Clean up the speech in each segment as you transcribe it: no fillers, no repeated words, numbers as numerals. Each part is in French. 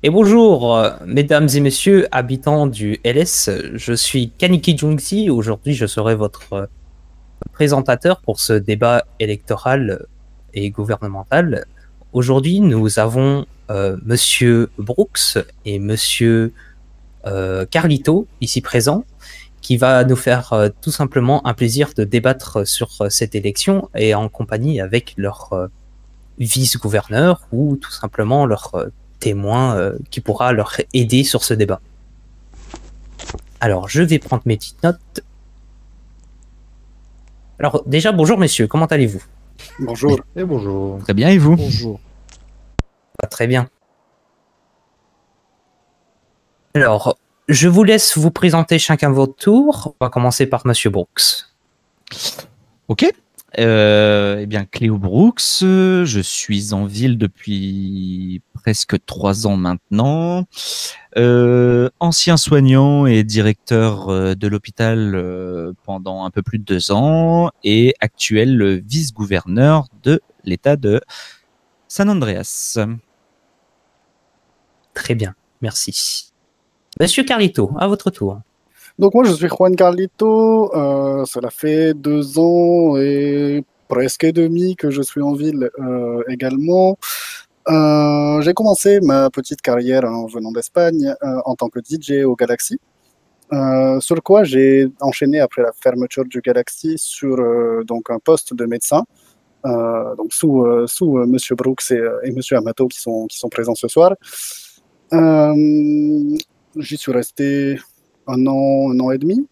Et bonjour, mesdames et messieurs, habitants du LS, je suis Kaniki Jungzi. Aujourd'hui, je serai votre présentateur pour ce débat électoral et gouvernemental. Aujourd'hui, nous avons Monsieur Brooks et Monsieur Carlito, ici présents, qui va nous faire tout simplement un plaisir de débattre sur cette élection et en compagnie avec leur vice-gouverneur ou tout simplement leur témoin qui pourra leur aider sur ce débat. Alors, je vais prendre mes petites notes. Alors, déjà, bonjour messieurs, comment allez-vous? Bonjour. Et bonjour. Très bien, et vous? Bonjour. Très bien. Alors, je vous laisse vous présenter chacun votre tour. On va commencer par Monsieur Brooks. Ok. Eh bien, Cléo Brooks, je suis en ville depuis presque 3 ans maintenant. Ancien soignant et directeur de l'hôpital pendant un peu plus de 2 ans et actuel vice-gouverneur de l'État de San Andreas. Très bien, merci. Monsieur Carlito, à votre tour. Donc moi je suis Juan Carlito, cela fait 2 ans et presque demi que je suis en ville également. J'ai commencé ma petite carrière en venant d'Espagne en tant que DJ au Galaxy, sur quoi j'ai enchaîné après la fermeture du Galaxy sur donc un poste de médecin, donc sous Monsieur Brooks et Monsieur Amato qui sont présents ce soir. J'y suis resté un an et demi,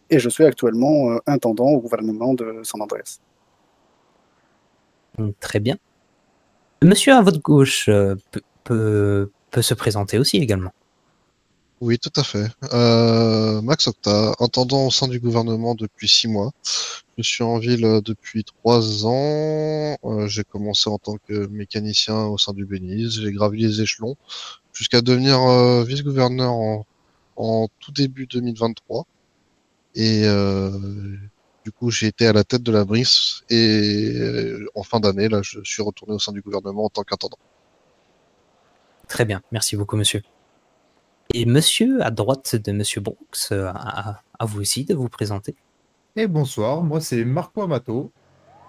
et je suis actuellement intendant au gouvernement de San Andreas. Très bien. Monsieur à votre gauche peut se présenter aussi également. Oui, tout à fait. Max Octa, intendant au sein du gouvernement depuis 6 mois. Je suis en ville depuis 3 ans. J'ai commencé en tant que mécanicien au sein du Belize. J'ai gravi les échelons jusqu'à devenir vice-gouverneur en tout début 2023. Et du coup, j'ai été à la tête de la BRIS. Et en fin d'année, là, je suis retourné au sein du gouvernement en tant qu'intendant. Très bien, merci beaucoup monsieur. Et monsieur à droite de monsieur Brooks, à vous aussi de vous présenter. Et bonsoir, moi c'est Marco Amato.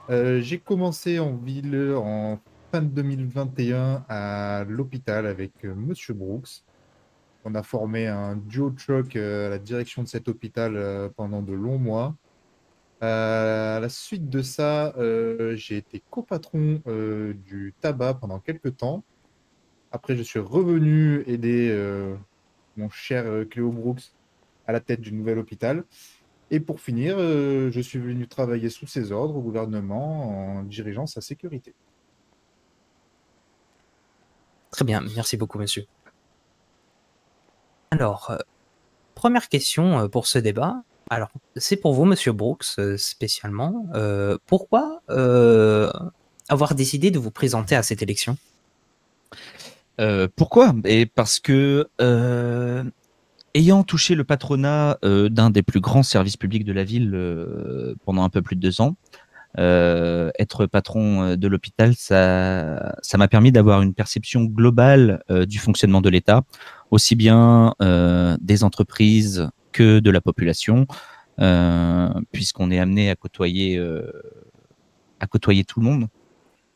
J'ai commencé en ville en fin de 2021 à l'hôpital avec Monsieur Brooks. On a formé un duo de choc à la direction de cet hôpital pendant de longs mois. À la suite de ça, j'ai été copatron du tabac pendant quelques temps. Après, je suis revenu aider mon cher Cléo Brooks à la tête du nouvel hôpital. Et pour finir, je suis venu travailler sous ses ordres au gouvernement en dirigeant sa sécurité. Très bien, merci beaucoup monsieur. Alors, première question pour ce débat. Alors, c'est pour vous, monsieur Brooks, spécialement. Pourquoi avoir décidé de vous présenter à cette élection? Pourquoi? Et parce que ayant touché le patronat d'un des plus grands services publics de la ville pendant un peu plus de 2 ans, être patron de l'hôpital, ça m'a permis d'avoir une perception globale du fonctionnement de l'État, aussi bien des entreprises que de la population, puisqu'on est amené à côtoyer tout le monde.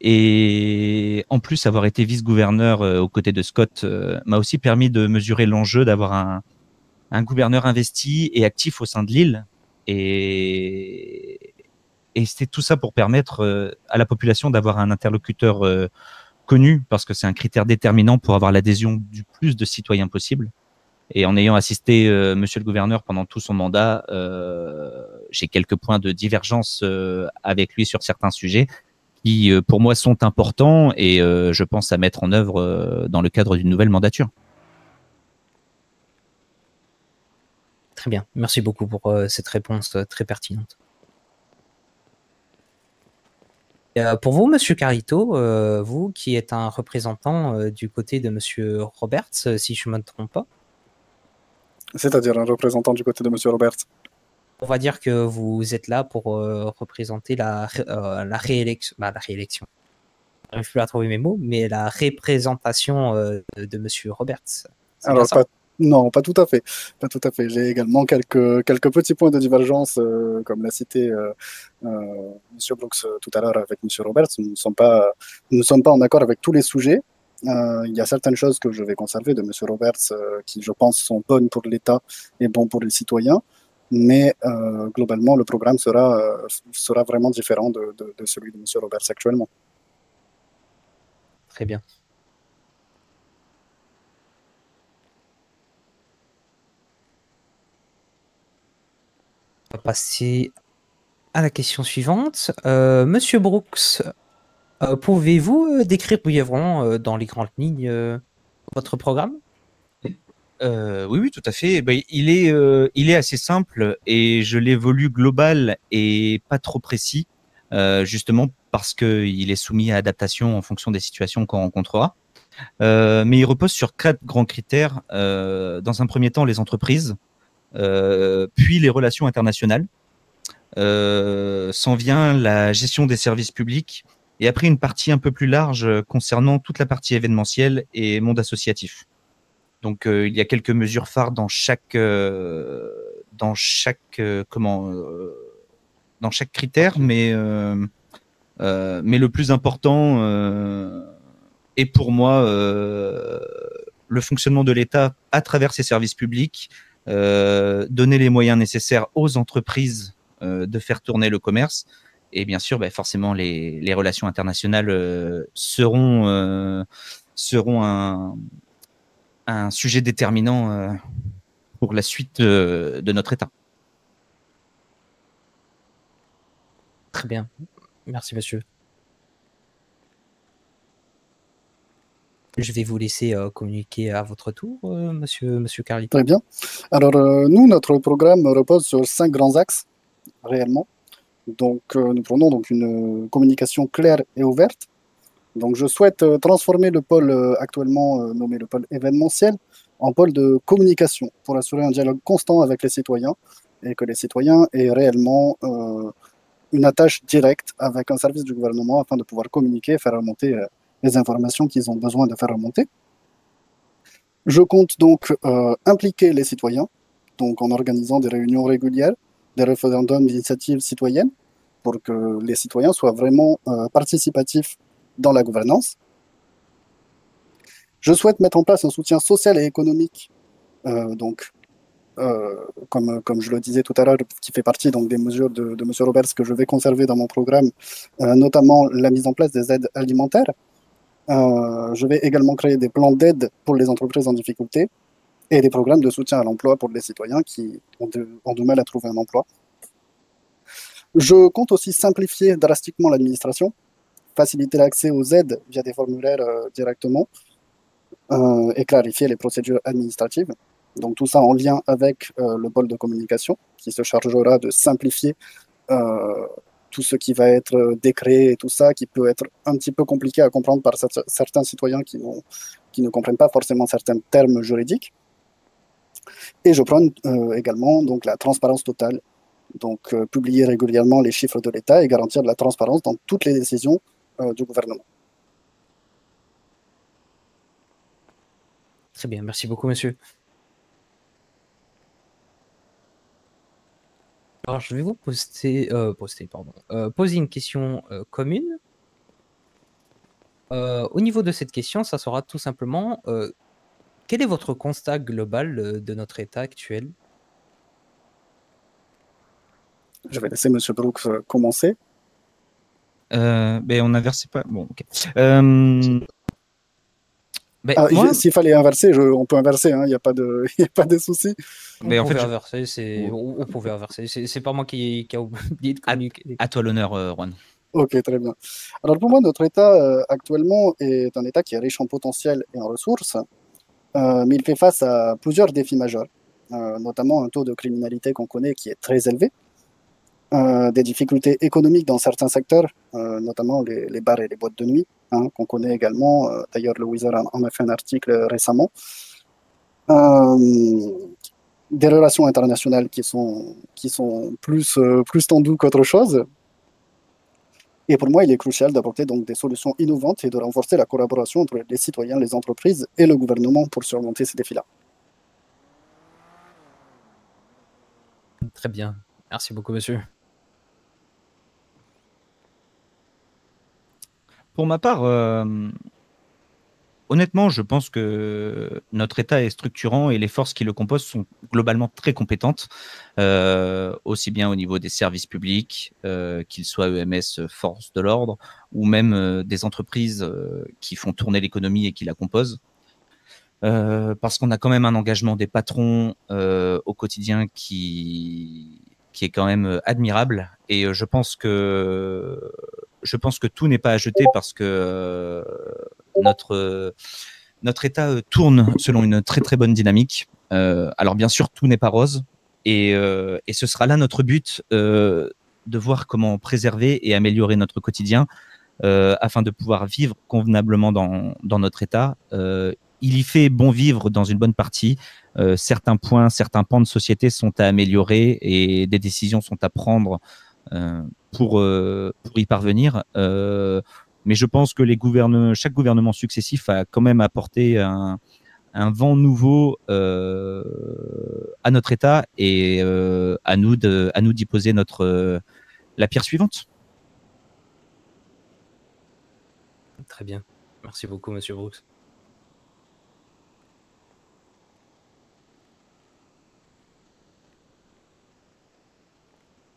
Et en plus, avoir été vice-gouverneur aux côtés de Scott m'a aussi permis de mesurer l'enjeu d'avoir un gouverneur investi et actif au sein de l'île. Et c'était tout ça pour permettre à la population d'avoir un interlocuteur connu, parce que c'est un critère déterminant pour avoir l'adhésion du plus de citoyens possible. Et en ayant assisté monsieur le gouverneur pendant tout son mandat, j'ai quelques points de divergence avec lui sur certains sujets qui, pour moi, sont importants et je pense à mettre en œuvre dans le cadre d'une nouvelle mandature. Très bien, merci beaucoup pour cette réponse très pertinente. Pour vous, monsieur Carito, vous qui êtes un représentant du côté de monsieur Roberts, si je ne me trompe pas. C'est-à-dire un représentant du côté de Monsieur Roberts. On va dire que vous êtes là pour représenter la réélection. La réélection. j'arrive plus à trouver mes mots, mais la représentation de Monsieur Roberts. C'est bien Alors, ça? non, pas tout à fait. Pas tout à fait. J'ai également quelques petits points de divergence, comme l'a cité Monsieur Brooks tout à l'heure avec Monsieur Roberts. Nous ne sommes pas en accord avec tous les sujets. Il y a certaines choses que je vais conserver de Monsieur Roberts qui, je pense, sont bonnes pour l'État et bonnes pour les citoyens. Mais globalement, le programme sera vraiment différent de celui de Monsieur Roberts actuellement. Très bien. On va passer à la question suivante. Monsieur Brooks, pouvez-vous décrire brièvement dans les grandes lignes votre programme? Oui, tout à fait. Ben, il est assez simple et je l'ai voulu global et pas trop précis, justement parce qu'il est soumis à adaptation en fonction des situations qu'on rencontrera. Mais il repose sur 4 grands critères. Dans un premier temps, les entreprises, puis les relations internationales. S'en vient la gestion des services publics et après une partie un peu plus large concernant toute la partie événementielle et monde associatif. Donc il y a quelques mesures phares dans chaque critère, mais le plus important est pour moi le fonctionnement de l'État à travers ses services publics, donner les moyens nécessaires aux entreprises de faire tourner le commerce. Et bien sûr, forcément, les relations internationales seront un sujet déterminant pour la suite de notre État. Très bien. Merci, monsieur. Je vais vous laisser communiquer à votre tour, monsieur Carlito. Très bien. Alors, nous, notre programme repose sur 5 grands axes, réellement. Donc, nous prenons donc une communication claire et ouverte. Donc, je souhaite transformer le pôle actuellement nommé le pôle événementiel en pôle de communication pour assurer un dialogue constant avec les citoyens et que les citoyens aient réellement une attache directe avec un service du gouvernement afin de pouvoir communiquer, faire remonter les informations qu'ils ont besoin de faire remonter. Je compte donc impliquer les citoyens, donc en organisant des réunions régulières, des référendums d'initiatives citoyennes, pour que les citoyens soient vraiment participatifs dans la gouvernance. Je souhaite mettre en place un soutien social et économique, comme je le disais tout à l'heure, qui fait partie donc, des mesures de M. Roberts que je vais conserver dans mon programme, notamment la mise en place des aides alimentaires. Je vais également créer des plans d'aide pour les entreprises en difficulté et des programmes de soutien à l'emploi pour les citoyens qui ont du mal à trouver un emploi. Je compte aussi simplifier drastiquement l'administration, faciliter l'accès aux aides via des formulaires directement et clarifier les procédures administratives. Donc tout ça en lien avec le pôle de communication qui se chargera de simplifier tout ce qui va être décret et tout ça, qui peut être un petit peu compliqué à comprendre par certains citoyens qui ne comprennent pas forcément certains termes juridiques. Et je prône également donc, la transparence totale, donc publier régulièrement les chiffres de l'État et garantir de la transparence dans toutes les décisions du gouvernement. Très bien, merci beaucoup, monsieur. Alors, je vais vous poser une question commune. Au niveau de cette question, ça sera tout simplement quel est votre constat global de notre état actuel? Je vais laisser M. Brooks commencer. On a versé pas. Bon, ok. S'il fallait inverser, on peut inverser, il n'y a pas de souci. Mais on pouvait inverser, c'est pas moi qui a oublié de communiquer. À toi l'honneur, Juan. Ok, très bien. Alors pour moi, notre État actuellement est un État qui est riche en potentiel et en ressources, mais il fait face à plusieurs défis majeurs, notamment un taux de criminalité qu'on connaît qui est très élevé, des difficultés économiques dans certains secteurs, notamment les bars et les boîtes de nuit, qu'on connaît également. D'ailleurs, le Wizard en a fait un article récemment. Des relations internationales qui sont plus tendues qu'autre chose. Et pour moi, il est crucial d'apporter donc des solutions innovantes et de renforcer la collaboration entre les citoyens, les entreprises et le gouvernement pour surmonter ces défis-là. Très bien. Merci beaucoup, monsieur. Pour ma part, honnêtement, je pense que notre État est structurant et les forces qui le composent sont globalement très compétentes, aussi bien au niveau des services publics, qu'ils soient EMS, forces de l'ordre, ou même des entreprises qui font tourner l'économie et qui la composent. Parce qu'on a quand même un engagement des patrons au quotidien qui est quand même admirable. Et je pense que tout n'est pas à jeter parce que notre État tourne selon une très très bonne dynamique. Alors bien sûr, tout n'est pas rose. Et ce sera là notre but, de voir comment préserver et améliorer notre quotidien afin de pouvoir vivre convenablement dans notre État. Il y fait bon vivre dans une bonne partie. Certains points, certains pans de société sont à améliorer et des décisions sont à prendre euh, pour y parvenir. Mais je pense que chaque gouvernement successif a quand même apporté un vent nouveau à notre État et à nous d'y poser la pierre suivante. Très bien. Merci beaucoup, monsieur Brooks.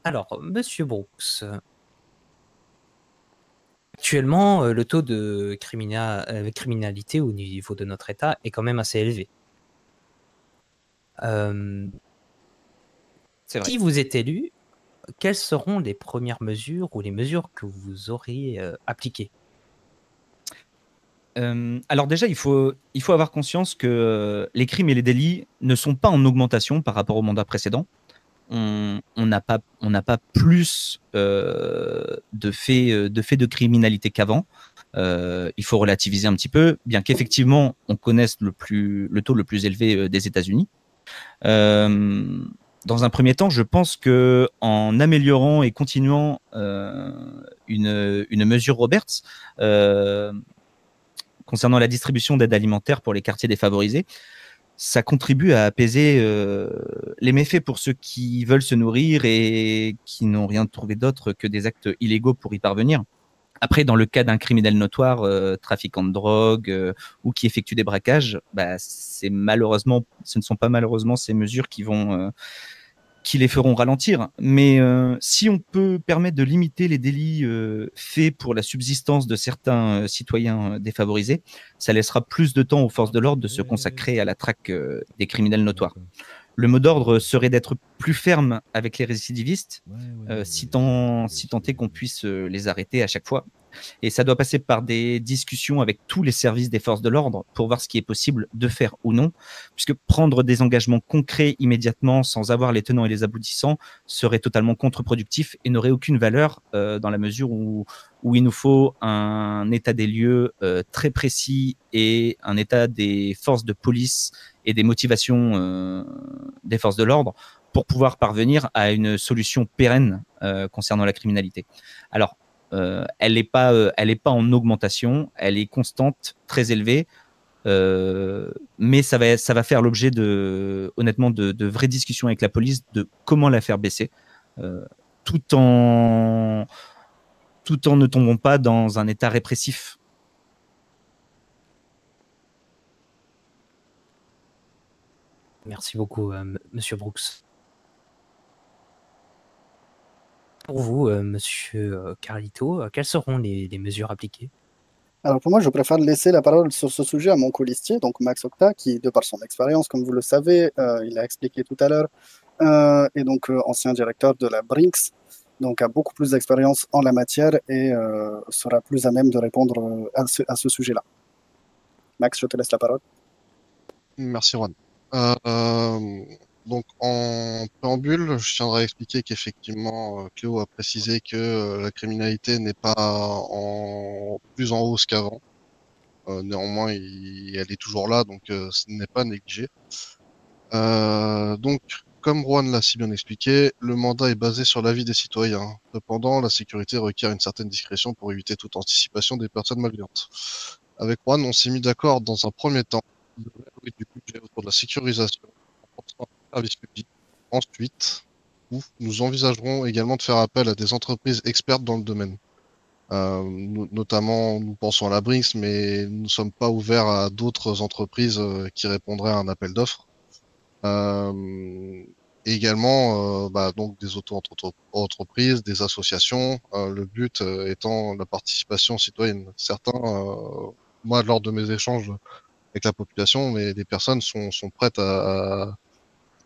Alors, monsieur Brooks, actuellement, le taux de criminalité au niveau de notre État est quand même assez élevé. Si vous êtes élu, quelles seront les premières mesures ou les mesures que vous auriez appliquées? Alors déjà, il faut avoir conscience que les crimes et les délits ne sont pas en augmentation par rapport au mandat précédent. On n'a pas plus de faits de criminalité qu'avant. Il faut relativiser un petit peu, bien qu'effectivement on connaisse le taux le plus élevé des États-Unis. Dans un premier temps, je pense que en améliorant et continuant une mesure Roberts concernant la distribution d'aide alimentaire pour les quartiers défavorisés, ça contribue à apaiser les méfaits pour ceux qui veulent se nourrir et qui n'ont rien trouvé d'autre que des actes illégaux pour y parvenir. Après, dans le cas d'un criminel notoire, trafiquant de drogue ou qui effectue des braquages, ce ne sont pas malheureusement ces mesures qui les feront ralentir. Mais si on peut permettre de limiter les délits faits pour la subsistance de certains citoyens défavorisés, ça laissera plus de temps aux forces de l'ordre de se consacrer à la traque des criminels notoires. Le mot d'ordre serait d'être plus ferme avec les récidivistes, si tant est qu'on puisse les arrêter à chaque fois. Et ça doit passer par des discussions avec tous les services des forces de l'ordre pour voir ce qui est possible de faire ou non, puisque prendre des engagements concrets immédiatement sans avoir les tenants et les aboutissants serait totalement contre-productif et n'aurait aucune valeur dans la mesure où il nous faut un état des lieux très précis et un état des forces de police et des motivations des forces de l'ordre pour pouvoir parvenir à une solution pérenne concernant la criminalité. Alors, elle n'est pas en augmentation, elle est constante, très élevée, mais ça va faire l'objet honnêtement de vraies discussions avec la police de comment la faire baisser, tout en ne tombant pas dans un état répressif. Merci beaucoup, monsieur Brooks. Pour vous, monsieur Carlito, quelles seront les mesures appliquées? Alors pour moi, je préfère laisser la parole sur ce sujet à mon colistier, donc Max Octa, qui, de par son expérience, comme vous le savez, il l'a expliqué tout à l'heure, est donc ancien directeur de la Brinks, donc a beaucoup plus d'expérience en la matière et sera plus à même de répondre à ce sujet-là. Max, je te laisse la parole. Merci, Juan. Donc, en préambule, je tiendrai à expliquer qu'effectivement, Cléo a précisé que la criminalité n'est pas plus en hausse qu'avant. Néanmoins, elle est toujours là, donc ce n'est pas négligé. Donc, comme Juan l'a si bien expliqué, le mandat est basé sur l'avis des citoyens. Cependant, la sécurité requiert une certaine discrétion pour éviter toute anticipation des personnes malveillantes. Avec Juan, on s'est mis d'accord dans un premier temps de allouer du budget autour de la sécurisation, renforçant le service public. Ensuite, nous envisagerons également de faire appel à des entreprises expertes dans le domaine. Notamment, nous pensons à la Brinks, mais nous ne sommes pas ouverts à d'autres entreprises qui répondraient à un appel d'offres. Et également donc des auto-entreprises, des associations, le but étant la participation citoyenne. Certains, moi lors de mes échanges avec la population, mais les personnes sont prêtes à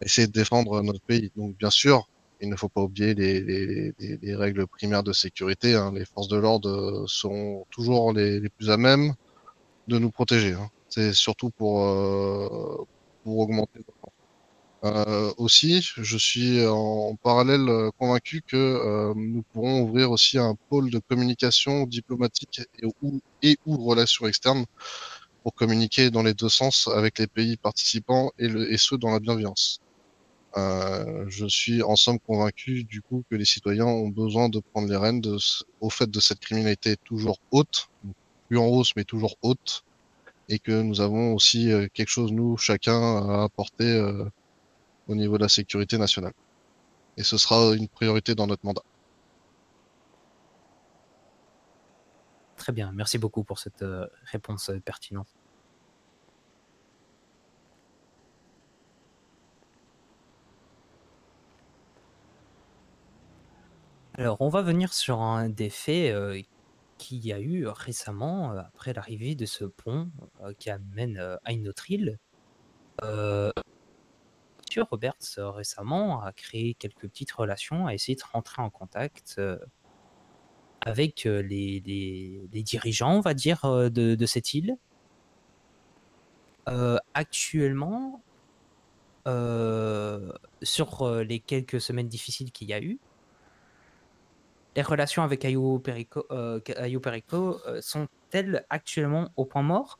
essayer de défendre notre pays. Donc bien sûr, il ne faut pas oublier les règles primaires de sécurité, hein. Les forces de l'ordre seront toujours les plus à même de nous protéger, hein. C'est surtout pour augmenter. Aussi, je suis en parallèle convaincu que nous pourrons ouvrir aussi un pôle de communication diplomatique et ou relations externes pour communiquer dans les deux sens avec les pays participants et ceux dans la bienveillance. Je suis en somme convaincu du coup que les citoyens ont besoin de prendre les rênes au fait de cette criminalité toujours haute, plus en hausse mais toujours haute, et que nous avons aussi quelque chose, nous, chacun, à apporter au niveau de la sécurité nationale. Et ce sera une priorité dans notre mandat. Très bien, merci beaucoup pour cette réponse pertinente. Alors, on va venir sur un des faits qu'il y a eu récemment après l'arrivée de ce pont qui amène à une autre île. Monsieur Roberts récemment a créé quelques petites relations, a essayé de rentrer en contact avec les dirigeants, on va dire, de cette île. Actuellement, sur les quelques semaines difficiles qu'il y a eu, les relations avec Cayo Perico sont-elles actuellement au point mort?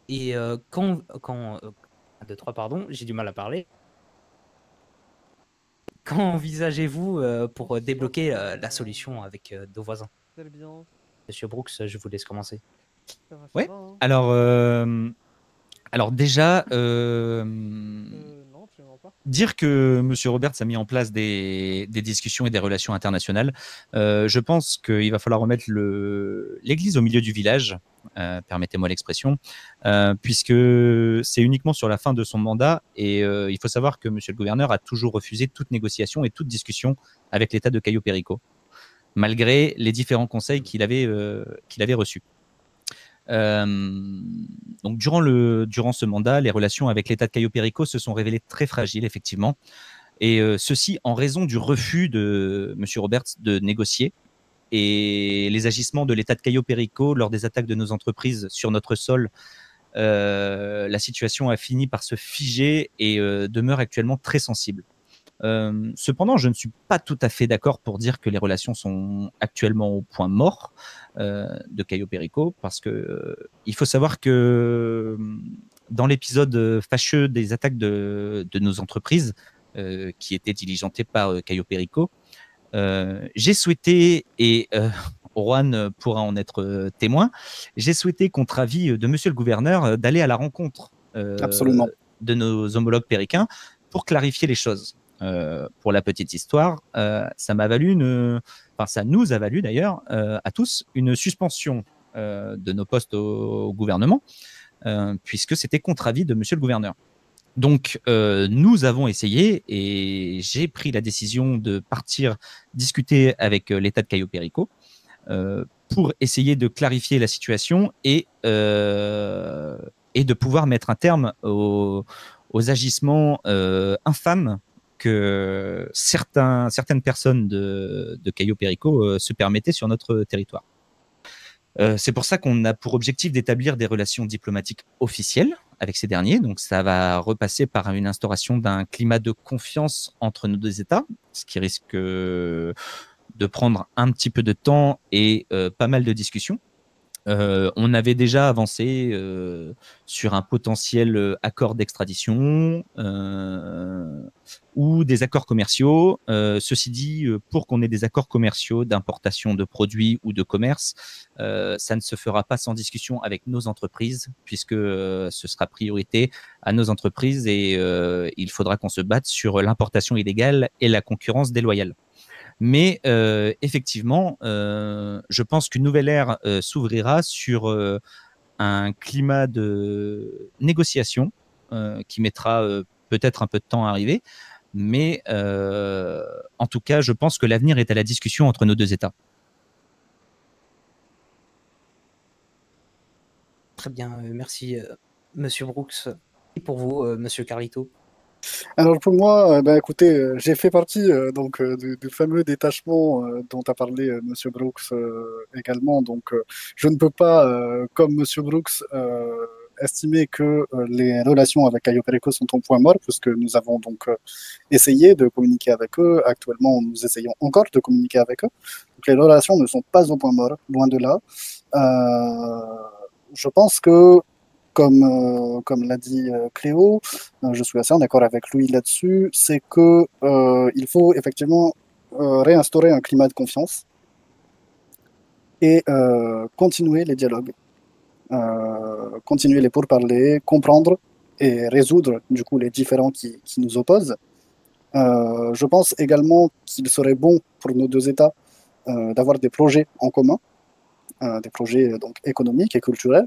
Et quand 1, 2, 3, pardon, j'ai du mal à parler. Quand envisagez-vous pour débloquer la solution avec nos voisins? Très bien. Monsieur Brooks, je vous laisse commencer. Ouais. Va, hein. Alors déjà, Non, absolument pas. dire que M. Roberts a mis en place des discussions et des relations internationales, je pense qu'il va falloir remettre l'église au milieu du village, permettez-moi l'expression, puisque c'est uniquement sur la fin de son mandat et il faut savoir que M. le gouverneur a toujours refusé toute négociation et toute discussion avec l'État de Cayo Perico, malgré les différents conseils qu'il avait reçus. Donc durant ce mandat, les relations avec l'État de Cayo Perico se sont révélées très fragiles, effectivement, et ceci en raison du refus de M. Roberts de négocier et les agissements de l'État de Cayo Perico lors des attaques de nos entreprises sur notre sol. La situation a fini par se figer et demeure actuellement très sensible. Cependant, je ne suis pas tout à fait d'accord pour dire que les relations sont actuellement au point mort de Cayo Perico, parce que il faut savoir que dans l'épisode fâcheux des attaques de nos entreprises qui étaient diligentées par Cayo Perico, j'ai souhaité, et Juan pourra en être témoin, j'ai souhaité, contre avis de monsieur le gouverneur, d'aller à la rencontre Absolument. de nos homologues péricains pour clarifier les choses. Pour la petite histoire, ça nous a valu d'ailleurs à tous une suspension de nos postes au gouvernement, puisque c'était contre avis de monsieur le gouverneur. Donc, nous avons essayé et j'ai pris la décision de partir discuter avec l'État de Cayo Perico pour essayer de clarifier la situation et de pouvoir mettre un terme aux agissements infâmes que certaines personnes de Cayo Perico se permettaient sur notre territoire. C'est pour ça qu'on a pour objectif d'établir des relations diplomatiques officielles avec ces derniers. Donc ça va repasser par une instauration d'un climat de confiance entre nos deux États, ce qui risque de prendre un petit peu de temps et pas mal de discussions. On avait déjà avancé sur un potentiel accord d'extradition ou des accords commerciaux. Ceci dit, pour qu'on ait des accords commerciaux d'importation de produits ou de commerce, ça ne se fera pas sans discussion avec nos entreprises, puisque ce sera priorité à nos entreprises et il faudra qu'on se batte sur l'importation illégale et la concurrence déloyale. Mais effectivement, je pense qu'une nouvelle ère s'ouvrira sur un climat de négociation qui mettra peut-être un peu de temps à arriver. Mais en tout cas, je pense que l'avenir est à la discussion entre nos deux États. Très bien, merci, Monsieur Brooks. Et pour vous, Monsieur Carlito? Alors pour moi, écoutez, j'ai fait partie du fameux détachement dont a parlé Monsieur Brooks également. Donc je ne peux pas, comme Monsieur Brooks, estimer que les relations avec Cayo Perico sont au point mort, puisque nous avons donc essayé de communiquer avec eux. Actuellement, nous essayons encore de communiquer avec eux. Donc les relations ne sont pas au point mort, loin de là. Je pense que comme l'a dit Cléo, je suis assez en accord avec lui là-dessus, c'est que il faut effectivement réinstaurer un climat de confiance et continuer les dialogues, continuer les pourparlers, comprendre et résoudre du coup les différends qui nous opposent. Je pense également qu'il serait bon pour nos deux États d'avoir des projets en commun, des projets donc économiques et culturels,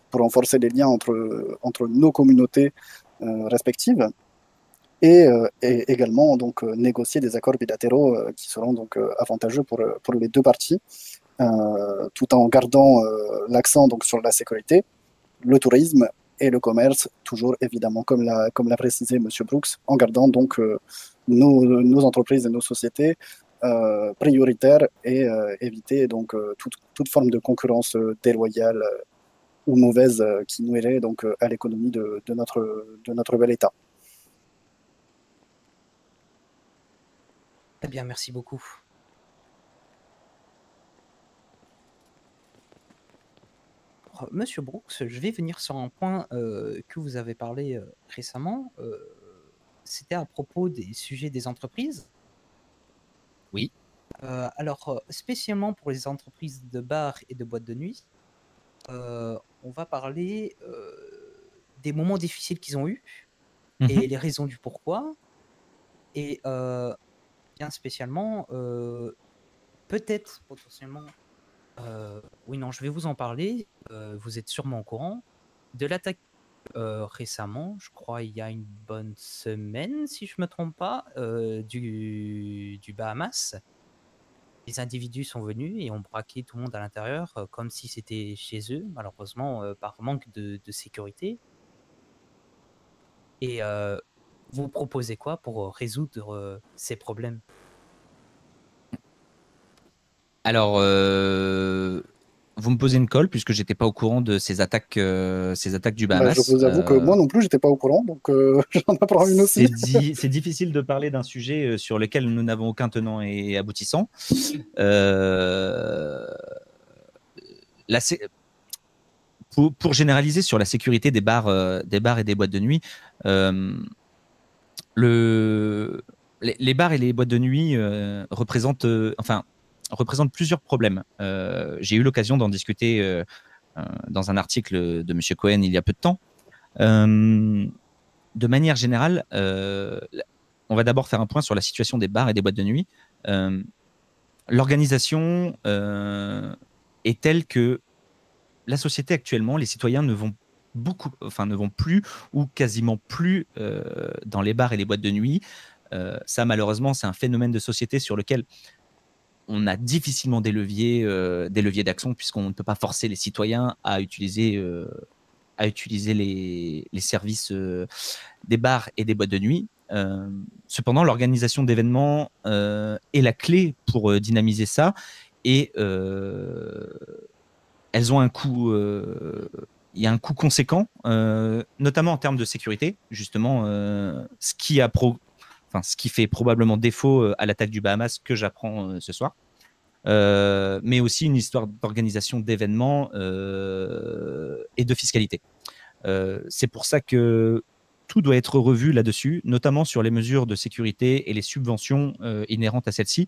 pour renforcer les liens entre nos communautés respectives et également donc négocier des accords bilatéraux qui seront donc avantageux pour les deux parties, tout en gardant l'accent donc sur la sécurité, le tourisme et le commerce, toujours évidemment comme l'a précisé Monsieur Brooks, en gardant donc nos entreprises et nos sociétés prioritaires et éviter donc toute forme de concurrence déloyale ou mauvaise qui nuirait donc à l'économie de notre bel État. Très bien, merci beaucoup. Monsieur Brooks, je vais venir sur un point que vous avez parlé récemment. C'était à propos des sujets des entreprises. Oui. Alors, spécialement pour les entreprises de bars et de boîtes de nuit, on va parler des moments difficiles qu'ils ont eus et les raisons du pourquoi. Et bien spécialement, peut-être potentiellement, oui, non, je vais vous en parler. Vous êtes sûrement au courant de l'attaque récemment, je crois il y a une bonne semaine, si je ne me trompe pas, du Bahamas. Les individus sont venus et ont braqué tout le monde à l'intérieur comme si c'était chez eux, malheureusement par manque de sécurité. Et vous proposez quoi pour résoudre ces problèmes? Alors, vous me posez une colle puisque j'étais pas au courant de ces attaques du Bahamas. Je vous avoue que moi non plus, j'étais pas au courant, donc j'en apprends une aussi. C'est difficile de parler d'un sujet sur lequel nous n'avons aucun tenant et aboutissant. Pour généraliser sur la sécurité des bars et des boîtes de nuit, les bars et les boîtes de nuit représentent plusieurs problèmes. J'ai eu l'occasion d'en discuter dans un article de M. Cohen il y a peu de temps. De manière générale, on va d'abord faire un point sur la situation des bars et des boîtes de nuit. L'organisation est telle que la société actuellement, les citoyens ne vont plus ou quasiment plus dans les bars et les boîtes de nuit. Ça, malheureusement, c'est un phénomène de société sur lequel on a difficilement des leviers d'action puisqu'on ne peut pas forcer les citoyens à utiliser les services des bars et des boîtes de nuit. Cependant, l'organisation d'événements est la clé pour dynamiser ça et elles ont un coût. Il y a un coût conséquent, notamment en termes de sécurité, justement, ce qui fait probablement défaut à l'attaque du Bahamas que j'apprends ce soir. mais aussi une histoire d'organisation d'événements et de fiscalité. C'est pour ça que tout doit être revu là-dessus, notamment sur les mesures de sécurité et les subventions inhérentes à celles-ci.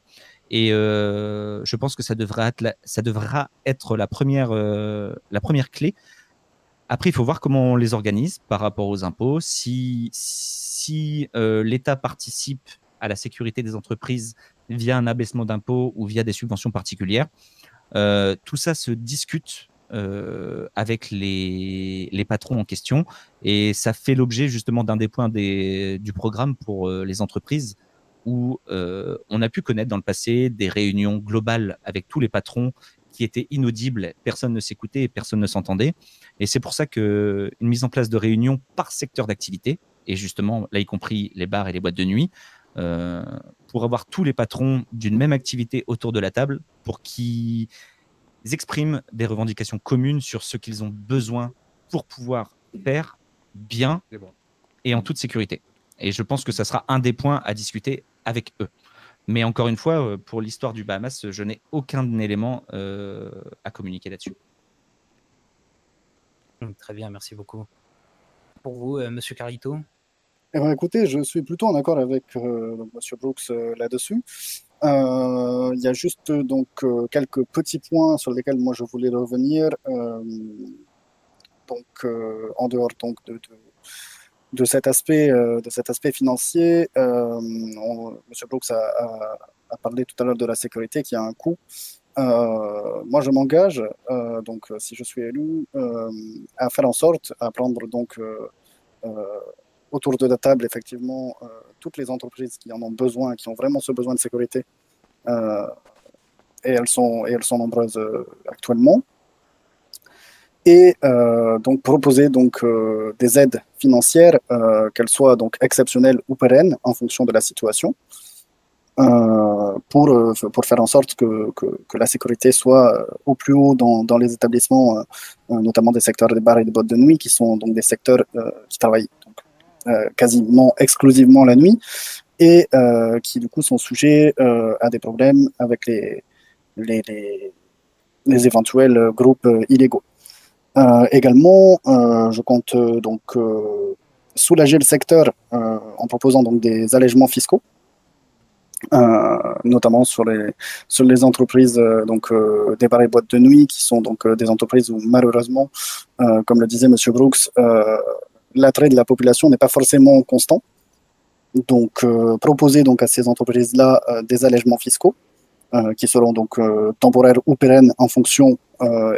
Et je pense que ça devra être la première clé. Après, il faut voir comment on les organise par rapport aux impôts. Si l'État participe à la sécurité des entreprises via un abaissement d'impôts ou via des subventions particulières, tout ça se discute avec les patrons en question, et ça fait l'objet justement d'un des points du programme pour les entreprises, où on a pu connaître dans le passé des réunions globales avec tous les patrons qui étaient inaudibles, personne ne s'écoutait et personne ne s'entendait. Et c'est pour ça qu'une mise en place de réunions par secteur d'activité, et justement là y compris les bars et les boîtes de nuit, pour avoir tous les patrons d'une même activité autour de la table, pour qu'ils expriment des revendications communes sur ce qu'ils ont besoin pour pouvoir faire bien et en toute sécurité. Et je pense que ça sera un des points à discuter avec eux. Mais encore une fois, pour l'histoire du Bahamas, je n'ai aucun élément à communiquer là-dessus. Très bien, merci beaucoup. Pour vous, Monsieur Carlito? Eh ben, écoutez, je suis plutôt en accord avec Monsieur Brooks là-dessus. Il y a juste donc quelques petits points sur lesquels moi je voulais revenir. Donc en dehors donc de cet aspect financier, Monsieur Brooks a parlé tout à l'heure de la sécurité qui a un coût. Moi, je m'engage, donc si je suis élu, à faire en sorte à prendre donc autour de la table effectivement toutes les entreprises qui en ont besoin, qui ont vraiment ce besoin de sécurité, et elles sont nombreuses actuellement. Et donc proposer donc des aides financières, qu'elles soient donc exceptionnelles ou pérennes en fonction de la situation, pour faire en sorte que la sécurité soit au plus haut dans les établissements, notamment des secteurs des bars et des boîtes de nuit, qui sont donc des secteurs qui travaillent donc, quasiment exclusivement la nuit, et qui du coup sont sujets à des problèmes avec les éventuels groupes illégaux. Également, je compte donc soulager le secteur en proposant donc des allègements fiscaux, notamment sur les entreprises donc des bars et boîtes de nuit, qui sont donc des entreprises où malheureusement, comme le disait Monsieur Brooks, l'attrait de la population n'est pas forcément constant. Donc proposer donc à ces entreprises-là des allègements fiscaux qui seront donc temporaires ou pérennes en fonction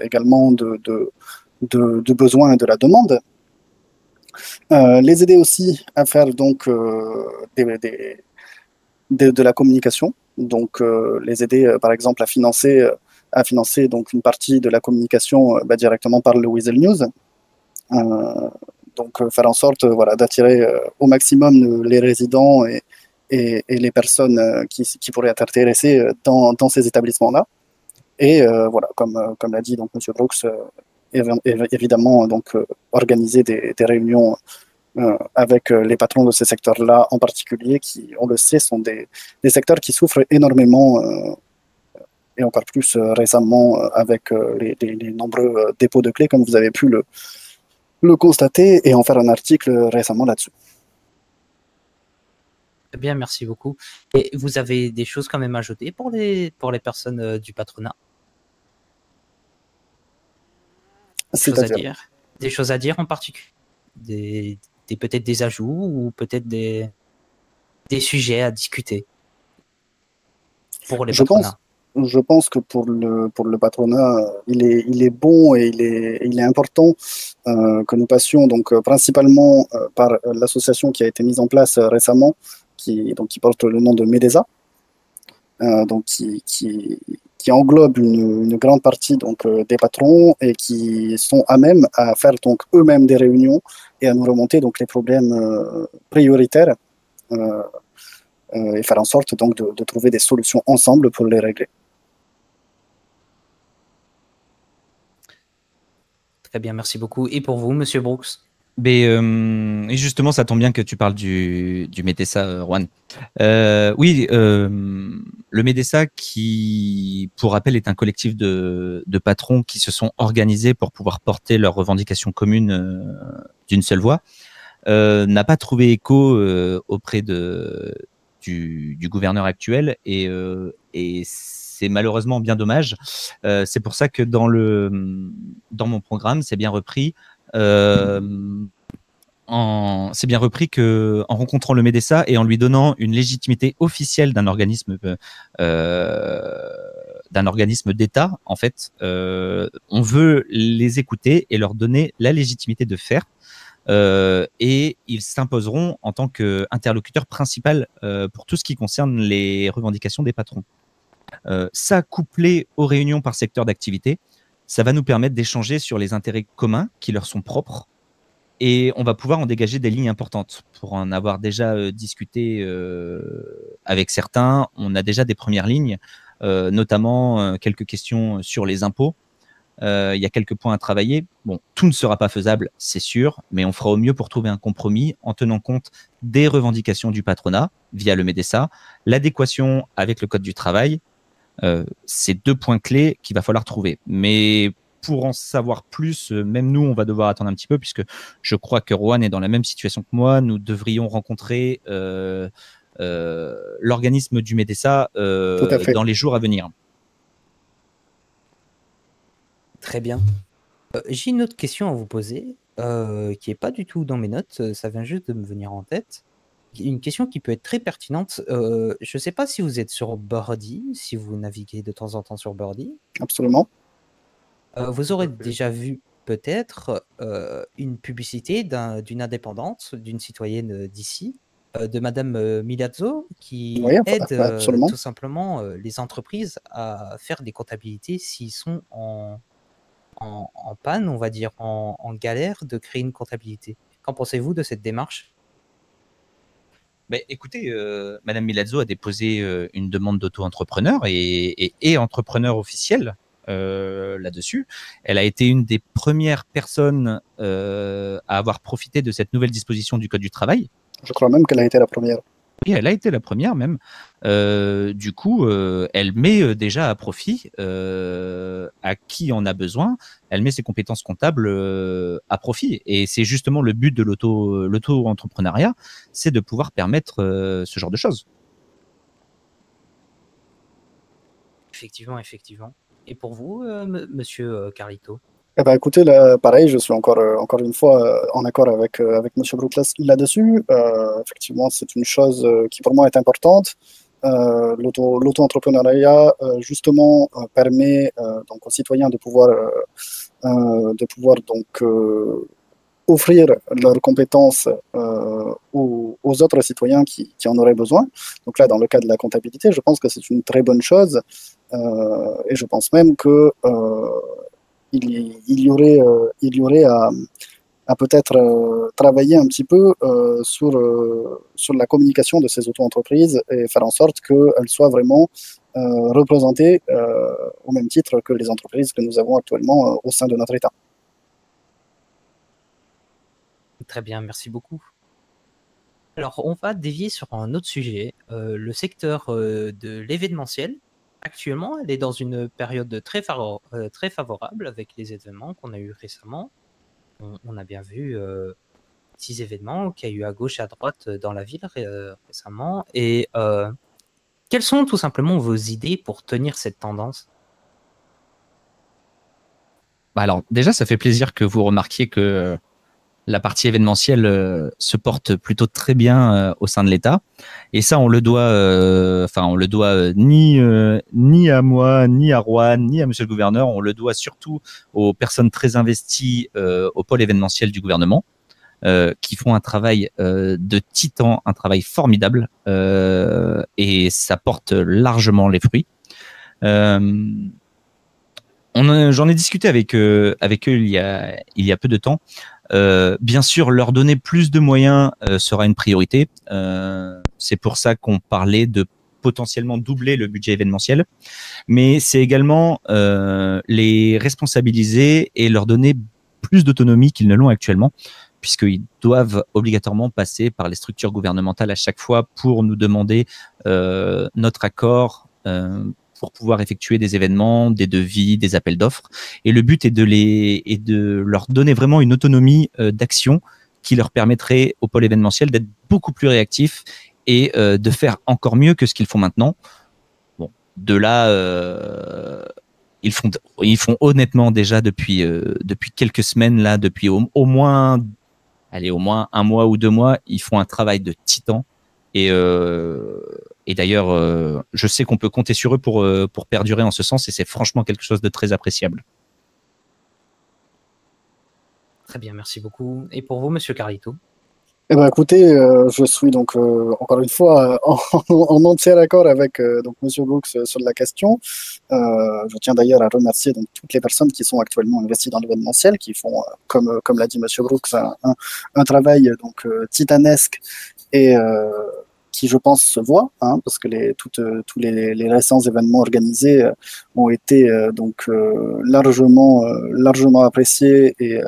également du besoin et de la demande. Les aider aussi à faire donc de la communication, donc les aider par exemple à financer donc une partie de la communication directement par le Weasel News. Donc faire en sorte voilà, d'attirer au maximum les résidents et les personnes qui pourraient être intéressées dans ces établissements-là. Et voilà, comme l'a dit donc Monsieur Brooks, évidemment donc organiser des réunions avec les patrons de ces secteurs-là en particulier, qui, on le sait, sont des secteurs qui souffrent énormément, et encore plus récemment avec les nombreux dépôts de clés, comme vous avez pu le constater, et en faire un article récemment là-dessus. Très bien, merci beaucoup. Et vous avez des choses quand même à ajouter pour les personnes du patronat? Des choses à dire en particulier, peut-être des ajouts ou peut-être des sujets à discuter pour les patronats. Je pense que pour le patronat, il est bon et il est important que nous passions donc principalement par l'association qui a été mise en place récemment, qui porte le nom de MEDESA, donc qui englobe une grande partie donc des patrons, et qui sont à même à faire donc eux-mêmes des réunions et à nous remonter donc les problèmes prioritaires, et faire en sorte donc de trouver des solutions ensemble pour les régler. Très bien, merci beaucoup. Et pour vous, Monsieur Brooks? Et justement, ça tombe bien que tu parles du MEDESA, Juan. Oui, le MEDESA, qui, pour rappel, est un collectif de patrons qui se sont organisés pour pouvoir porter leurs revendications communes d'une seule voix, n'a pas trouvé écho auprès du gouverneur actuel et c'est malheureusement bien dommage. C'est pour ça que dans mon programme, c'est bien repris. C'est bien repris que en rencontrant le MEDESA et en lui donnant une légitimité officielle d'un organisme d'État, en fait, on veut les écouter et leur donner la légitimité de faire. Et ils s'imposeront en tant qu'interlocuteur principal pour tout ce qui concerne les revendications des patrons. Ça, couplé aux réunions par secteur d'activité, ça va nous permettre d'échanger sur les intérêts communs qui leur sont propres et on va pouvoir en dégager des lignes importantes. Pour en avoir déjà discuté avec certains, on a déjà des premières lignes, notamment quelques questions sur les impôts. Il y a quelques points à travailler. Bon, tout ne sera pas faisable, c'est sûr, mais on fera au mieux pour trouver un compromis en tenant compte des revendications du patronat via le MEDESA, l'adéquation avec le Code du travail. C'est 2 points clés qu'il va falloir trouver. Mais pour en savoir plus, même nous, on va devoir attendre un petit peu, puisque je crois que Rohan est dans la même situation que moi. Nous devrions rencontrer l'organisme du MEDESA dans les jours à venir. Très bien. J'ai une autre question à vous poser, qui n'est pas du tout dans mes notes, ça vient juste de me venir en tête. Une question qui peut être très pertinente. Je ne sais pas si vous êtes sur Birdie, si vous naviguez de temps en temps sur Birdie. Absolument. Vous aurez déjà vu peut-être une publicité d'une indépendante, d'une citoyenne d'ici, de Madame Milazzo, qui aide tout simplement les entreprises à faire des comptabilités s'ils sont en panne, on va dire, en galère de créer une comptabilité. Qu'en pensez-vous de cette démarche ? Écoutez, Madame Milazzo a déposé une demande d'auto-entrepreneur et entrepreneur officiel là-dessus. Elle a été une des premières personnes à avoir profité de cette nouvelle disposition du Code du travail. Je crois même qu'elle a été la première. Oui, elle a été la première même. Du coup, elle met déjà à profit à qui en a besoin. Elle met ses compétences comptables à profit. Et c'est justement le but de l'auto-entrepreneuriat, c'est de pouvoir permettre ce genre de choses. Effectivement, effectivement. Et pour vous, monsieur Carlito ? Eh ben, écoutez, là, pareil, je suis encore une fois en accord avec monsieur Brook là-dessus. Effectivement, c'est une chose qui pour moi est importante. L'auto-entrepreneuriat, justement, permet donc aux citoyens de pouvoir donc offrir leurs compétences aux autres citoyens qui en auraient besoin. Donc là, dans le cas de la comptabilité, je pense que c'est une très bonne chose. Et je pense même que il y aurait à peut-être travailler un petit peu sur la communication de ces auto-entreprises et faire en sorte qu'elles soient vraiment représentées au même titre que les entreprises que nous avons actuellement au sein de notre État. Très bien, merci beaucoup. Alors, on va dévier sur un autre sujet, le secteur de l'événementiel. Actuellement, elle est dans une période très favorable avec les événements qu'on a eu récemment. On a bien vu 6 événements qu'il y a eu à gauche et à droite dans la ville récemment. Et quelles sont tout simplement vos idées pour tenir cette tendance ? Alors, déjà, ça fait plaisir que vous remarquiez que la partie événementielle se porte plutôt très bien au sein de l'État. Et ça, on le doit ni à moi, ni à Rohan, ni à monsieur le gouverneur. On le doit surtout aux personnes très investies au pôle événementiel du gouvernement, qui font un travail de titan, un travail formidable, et ça porte largement les fruits. J'en ai discuté avec eux il y a peu de temps. Bien sûr, leur donner plus de moyens sera une priorité. C'est pour ça qu'on parlait de potentiellement doubler le budget événementiel. Mais c'est également les responsabiliser et leur donner plus d'autonomie qu'ils ne l'ont actuellement. puisqu'ils doivent obligatoirement passer par les structures gouvernementales à chaque fois pour nous demander notre accord pour pouvoir effectuer des événements, des devis, des appels d'offres. Et le but est de leur donner vraiment une autonomie d'action qui leur permettrait au pôle événementiel d'être beaucoup plus réactifs et de faire encore mieux que ce qu'ils font maintenant. Bon, de là, ils font honnêtement déjà depuis quelques semaines, là, depuis au moins un mois ou 2 mois, ils font un travail de titan. Et d'ailleurs, je sais qu'on peut compter sur eux pour perdurer en ce sens, et c'est franchement quelque chose de très appréciable. Très bien, merci beaucoup. Et pour vous, Monsieur Carlito? Eh ben, écoutez, je suis donc encore une fois en entier accord avec donc Monsieur Brooks sur la question. Je tiens d'ailleurs à remercier donc toutes les personnes qui sont actuellement investies dans l'événementiel, qui font, comme l'a dit Monsieur Brooks, un travail donc titanesque et qui, je pense, se voit, hein, parce que tous les récents événements organisés ont été donc largement appréciés et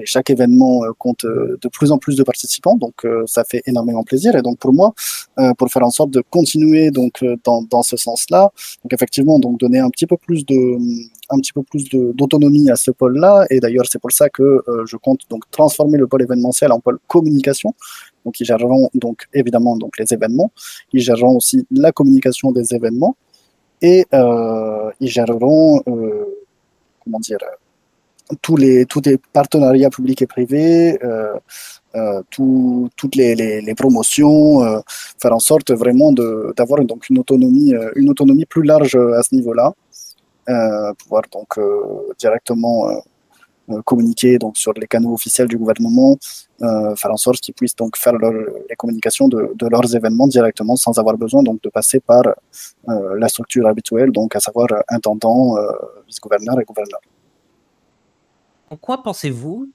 chaque événement compte de plus en plus de participants, donc ça fait énormément plaisir. Et donc pour moi, pour faire en sorte de continuer donc dans ce sens-là, donc effectivement donc donner un petit peu plus d'autonomie à ce pôle-là. Et d'ailleurs c'est pour ça que je compte donc transformer le pôle événementiel en pôle communication. Donc ils géreront donc évidemment donc les événements, ils géreront aussi la communication des événements et ils géreront comment dire tous les partenariats publics et privés, toutes les promotions, faire en sorte vraiment d'avoir donc une autonomie plus large à ce niveau-là, pouvoir donc directement communiquer donc sur les canaux officiels du gouvernement, faire en sorte qu'ils puissent donc faire les communications de leurs événements directement sans avoir besoin donc de passer par la structure habituelle, donc à savoir intendant, vice-gouverneur et gouverneur. En quoi pensez-vous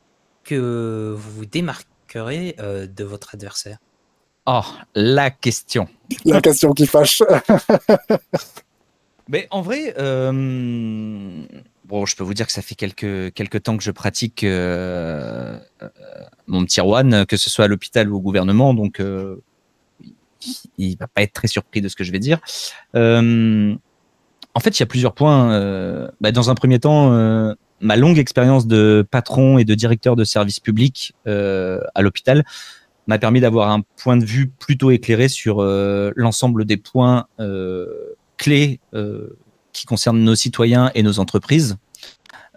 que vous vous démarquerez de votre adversaire? Oh, la question. La question qui fâche. Mais en vrai, bon, je peux vous dire que ça fait quelques temps que je pratique mon petit Erwan, que ce soit à l'hôpital ou au gouvernement, donc il va pas être très surpris de ce que je vais dire. En fait, il y a plusieurs points. Dans un premier temps, ma longue expérience de patron et de directeur de service public à l'hôpital m'a permis d'avoir un point de vue plutôt éclairé sur l'ensemble des points clés qui concernent nos citoyens et nos entreprises.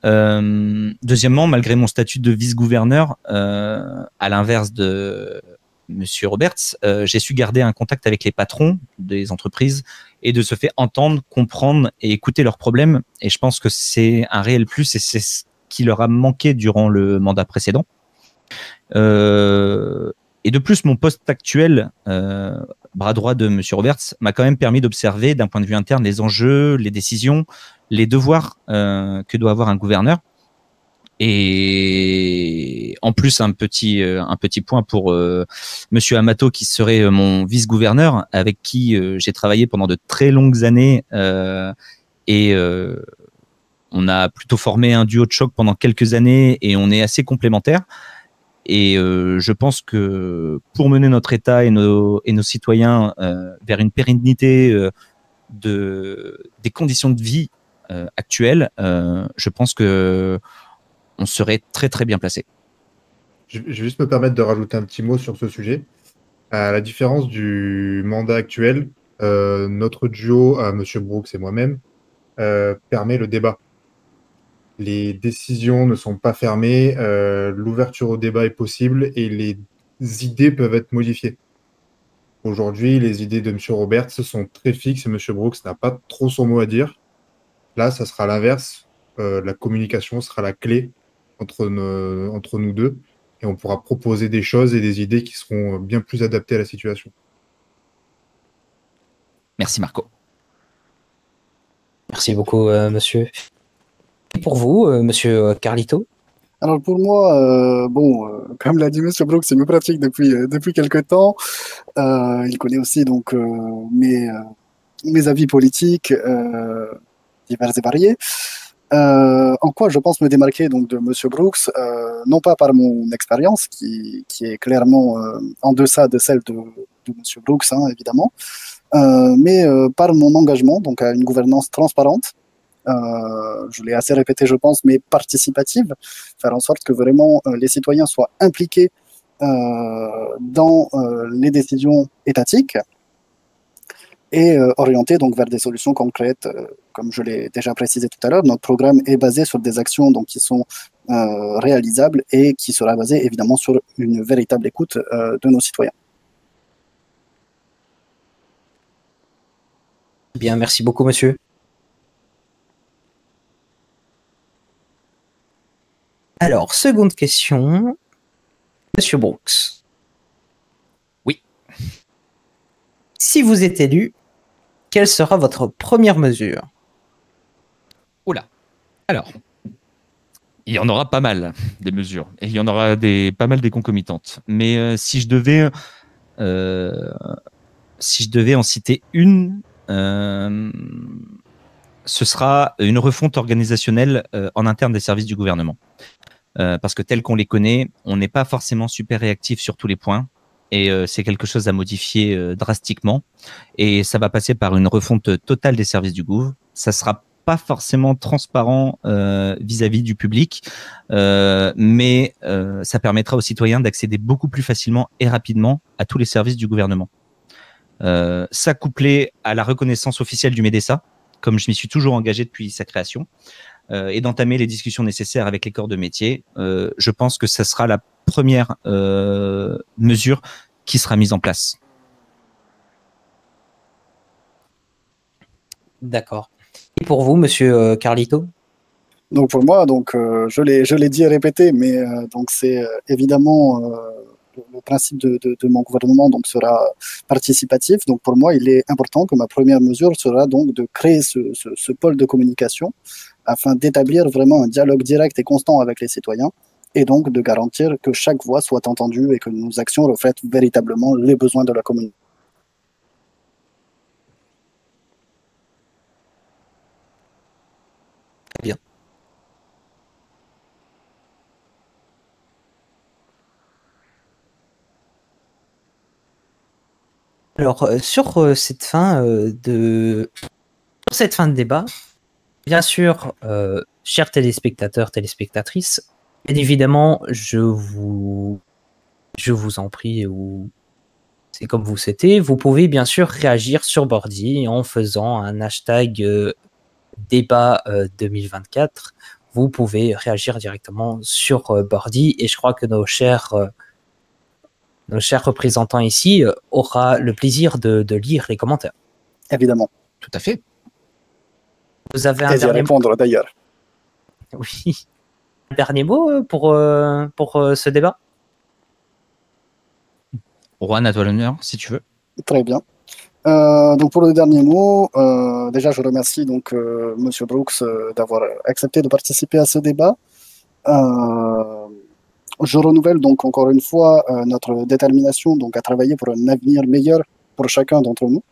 Deuxièmement, malgré mon statut de vice-gouverneur, à l'inverse de Monsieur Roberts, j'ai su garder un contact avec les patrons des entreprises et de se faire entendre, comprendre et écouter leurs problèmes. Et je pense que c'est un réel plus et c'est ce qui leur a manqué durant le mandat précédent. Et de plus, mon poste actuel, bras droit de Monsieur Roberts, m'a quand même permis d'observer d'un point de vue interne les enjeux, les décisions, les devoirs que doit avoir un gouverneur. Et en plus, un petit point pour Monsieur Amato, qui serait mon vice-gouverneur, avec qui j'ai travaillé pendant de très longues années. Et on a plutôt formé un duo de choc pendant quelques années et on est assez complémentaires. Et je pense que pour mener notre État et nos citoyens vers une pérennité des conditions de vie actuelles, je pense que on serait très très bien placé. Je vais juste me permettre de rajouter un petit mot sur ce sujet. À la différence du mandat actuel, notre duo, M. Brooks et moi-même, permet le débat. Les décisions ne sont pas fermées, l'ouverture au débat est possible et les idées peuvent être modifiées. Aujourd'hui, les idées de M. Roberts sont très fixes et M. Brooks n'a pas trop son mot à dire. Là, ça sera l'inverse. La communication sera la clé entre nous deux et on pourra proposer des choses et des idées qui seront bien plus adaptées à la situation. Merci Marco. Merci beaucoup, monsieur. Et pour vous, monsieur Carlito? Alors pour moi, comme l'a dit Monsieur Brooks, c'est une pratique depuis quelques temps. Il connaît aussi donc mes avis politiques divers et variés. En quoi je pense me démarquer donc de Monsieur Brooks, non pas par mon expérience qui est clairement en deçà de celle de Monsieur Brooks, hein, évidemment, mais par mon engagement donc à une gouvernance transparente. Je l'ai assez répété, je pense, mais participative, faire en sorte que vraiment les citoyens soient impliqués dans les décisions étatiques et orientés donc vers des solutions concrètes. Comme je l'ai déjà précisé tout à l'heure, notre programme est basé sur des actions donc, qui sont réalisables et qui sera basé évidemment sur une véritable écoute de nos citoyens. Bien, merci beaucoup, monsieur. Alors, seconde question. Monsieur Brooks. Oui. Si vous êtes élu, quelle sera votre première mesure? Oula. Alors, il y en aura pas mal des mesures et il y en aura pas mal des concomitantes. Mais si je devais en citer une, ce sera une refonte organisationnelle en interne des services du gouvernement. Parce que tel qu'on les connaît, on n'est pas forcément super réactif sur tous les points. Et c'est quelque chose à modifier drastiquement. Et ça va passer par une refonte totale des services du gouv. Ça sera pas forcément transparent vis-à-vis du public, mais ça permettra aux citoyens d'accéder beaucoup plus facilement et rapidement à tous les services du gouvernement. Ça couplé à la reconnaissance officielle du MEDESA, comme je m'y suis toujours engagé depuis sa création, et d'entamer les discussions nécessaires avec les corps de métier, je pense que ça sera la première mesure qui sera mise en place. D'accord. Et pour vous, monsieur Carlito? Donc pour moi, donc, je l'ai dit et répété, mais donc c'est évidemment le principe de mon gouvernement donc, sera participatif. Donc pour moi, il est important que ma première mesure sera donc de créer ce pôle de communication afin d'établir vraiment un dialogue direct et constant avec les citoyens et donc de garantir que chaque voix soit entendue et que nos actions reflètent véritablement les besoins de la communauté. Bien. Alors, sur cette fin de débat, bien sûr, chers téléspectateurs, téléspectatrices, bien évidemment, je vous en prie, ou c'est comme vous souhaitez, vous pouvez bien sûr réagir sur Bordy en faisant un hashtag débat 2024. Vous pouvez réagir directement sur Bordy et je crois que nos chers représentants ici aura le plaisir de lire les commentaires. Évidemment. Tout à fait. Vous avez un Et d'y dernier répondre d'ailleurs. Oui. Un dernier mot pour ce débat? Juan, à toi l'honneur, si tu veux. Très bien. Donc pour le dernier mot, déjà je remercie donc Monsieur Brooks d'avoir accepté de participer à ce débat. Je renouvelle donc encore une fois notre détermination donc à travailler pour un avenir meilleur pour chacun d'entre nous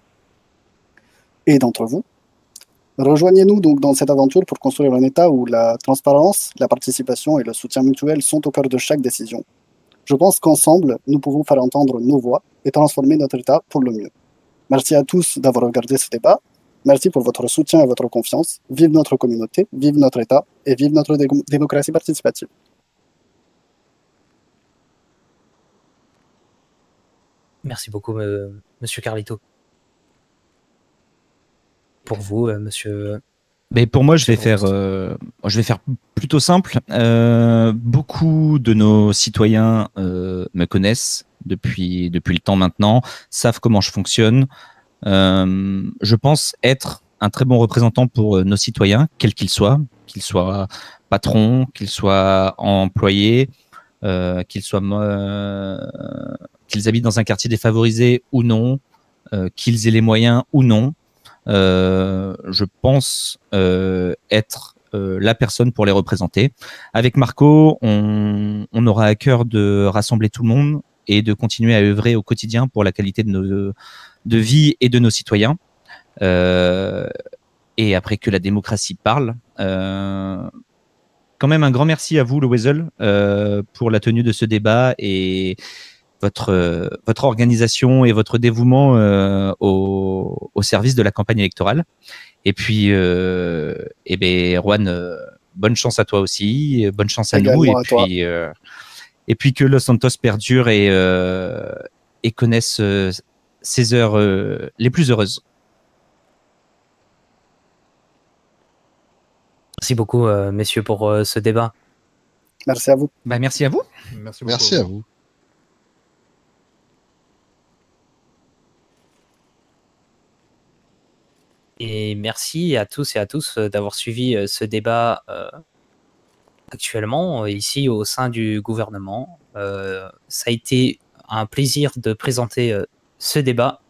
et d'entre vous. Rejoignez-nous donc dans cette aventure pour construire un État où la transparence, la participation et le soutien mutuel sont au cœur de chaque décision. Je pense qu'ensemble, nous pouvons faire entendre nos voix et transformer notre État pour le mieux. Merci à tous d'avoir regardé ce débat. Merci pour votre soutien et votre confiance. Vive notre communauté, vive notre État et vive notre démocratie participative. Merci beaucoup, monsieur Carlito. Pour vous, monsieur. Mais pour moi, je vais faire plutôt simple. Beaucoup de nos citoyens me connaissent depuis le temps maintenant, savent comment je fonctionne. Je pense être un très bon représentant pour nos citoyens, quels qu'ils soient patrons, qu'ils soient employés, qu'ils habitent dans un quartier défavorisé ou non, qu'ils aient les moyens ou non. Je pense être la personne pour les représenter. Avec Marco, on aura à cœur de rassembler tout le monde et de continuer à œuvrer au quotidien pour la qualité de vie et de nos citoyens. Et après que la démocratie parle, Quand même un grand merci à vous, le Weasel, pour la tenue de ce débat et votre organisation et votre dévouement au service de la campagne électorale. Et puis, Juan, bonne chance à toi aussi, bonne chance à nous. Et puis que Los Santos perdure et connaisse ses heures les plus heureuses. Merci beaucoup, messieurs, pour ce débat. Merci à vous. Bah, merci à vous. Merci beaucoup. Merci à vous. Et merci à tous et à tous d'avoir suivi ce débat actuellement ici au sein du gouvernement. Ça a été un plaisir de présenter ce débat